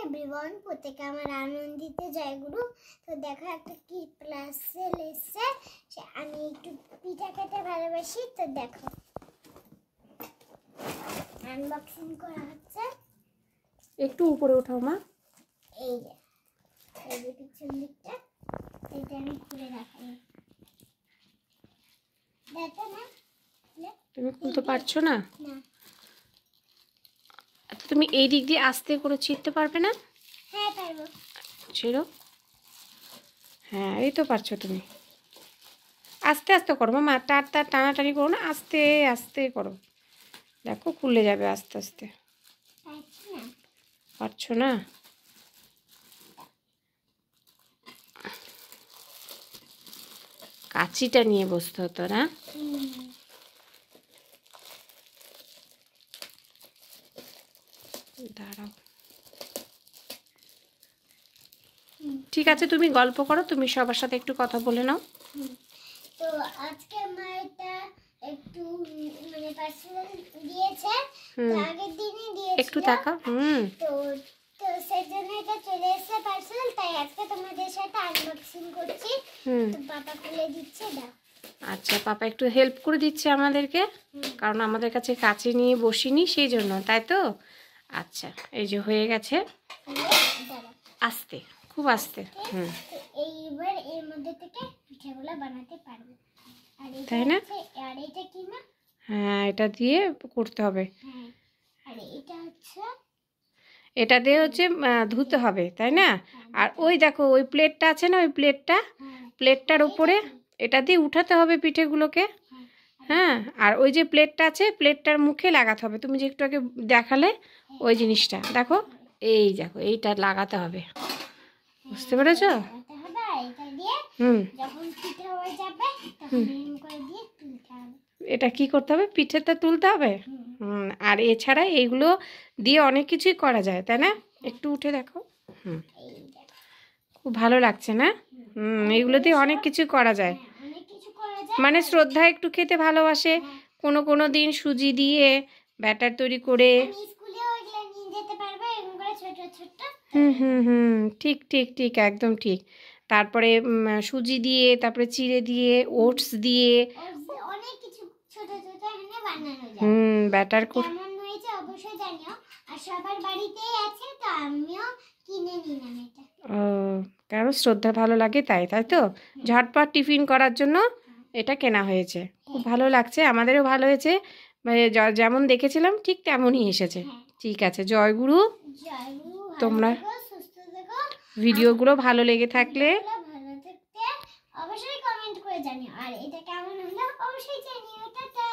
Everyone, প্রত্যেকে আমার আনন্দিত জয়গুরু। তো দেখো একটা কি পার্সেল এসেছে। আমি একটু পিঠা খেতে ভালোবাসি, তো দেখো আনবক্সিং করা হচ্ছে। একটু উপরে ওঠাও মা। এই যে পিছন দিকটা, এটা আমি খুলে রাখলাম। দেখো না, তুমি খুলতে পারছো না? না তুমি এই দিক দিয়ে আস্তে করে ছিঁড়তে পারবে না? হ্যাঁ পারবো। ছিঁড়ো। হ্যাঁ, এই তো পারছো তুমি। আস্তে আস্তে করো মা, টানাটানি করো না, আস্তে আস্তে করো। দেখো খুলে যাবে আস্তে আস্তে। পারছো না? কাঁচিটা নিয়ে বসতে হতো না? দাঁড়াও, ঠিক আছে, তুমি গল্প করো, তুমি সবার সাথে একটু কথা বলে নাও। তো আজকে আমার এটা একটু মানে পার্সেল দিয়েছে, তো আগের দিনই দিয়েছিল। একটু তাকাও। তো তো সেজন্য এটা চলে এসেছে পার্সেল, তাই আজকে তোমাদের সাথে আনবক্সিং করছি। তো পাপা খুলে দিচ্ছে, দাও। আচ্ছা, পাপা একটু হেল্প করে দিচ্ছে আমাদেরকে, কারণ আমাদের কাছে কাছে নিয়ে বসিনি সেই জন্য, তাই তো? আচ্ছা, এই যে হয়ে গেছে। আস্তে, খুব আস্তে। এইবার এর মধ্যে থেকে পিঠাগুলো বানাতে পারবে। তাই না? আর এটা কি মা? হ্যাঁ, এটা দিয়ে করতে হবে। হ্যাঁ, আর এটা হচ্ছে, এটা দিয়ে হচ্ছে ধুতে হবে, তাই না? আর ওই দেখো ওই প্লেটটা আছে না, ওই প্লেটটার উপরে এটা দিয়ে উঠাতে হবে পিঠেগুলোকে। হ্যাঁ, আর ওই যে প্লেটটা আছে, প্লেটটার মুখে লাগাতে হবে। তুমি যে একটু আগে দেখালে ওই জিনিসটা, দেখো এই দেখো এইটা লাগাতে হবে। বুঝতে পেরেছ? এটা কি করতে হবে? পিঠেটা তুলতে হবে। আর এছাড়া এইগুলো দিয়ে অনেক কিছুই করা যায়, তাই না? একটু উঠে দেখো। খুব ভালো লাগছে না? এইগুলো দিয়ে অনেক কিছু করা যায়। মানে শ্রদ্ধা একটু খেতে ভালোবাসে, কোনো দিন সুজি দিয়ে ব্যাটার তৈরি করে। ঠিক ঠিক ঠিক, একদম ঠিক। তারপরে সুজি দিয়ে, তারপরে চিড়ে দিয়ে, ওটস দিয়ে অনেক কিছু ছোট ছোট এখানে বানানো যায়। ব্যাটার করে। কেমন হয়েছে অবশ্যই জানিও। আর সবার বাড়িতেই আছে, তো আমিও কিনে নিলাম এটা। ও, কারণ শ্রদ্ধা ভালো লাগে তাই তো? ঝটপট টিফিন করার জন্য এটা কেনা হয়েছে। খুব ভালো লাগছে, আমাদেরও ভালো হয়েছে। যেমন দেখেছিলাম ঠিক তেমনই এসেছে। ঠিক আছে, জয়গুরু। তোমরা ভিডিওগুলো ভালো লেগে থাকলে অবশ্যই কমেন্ট করে জানিও, আর এটা কেমন হলো অবশ্যই জানিও। টাটা।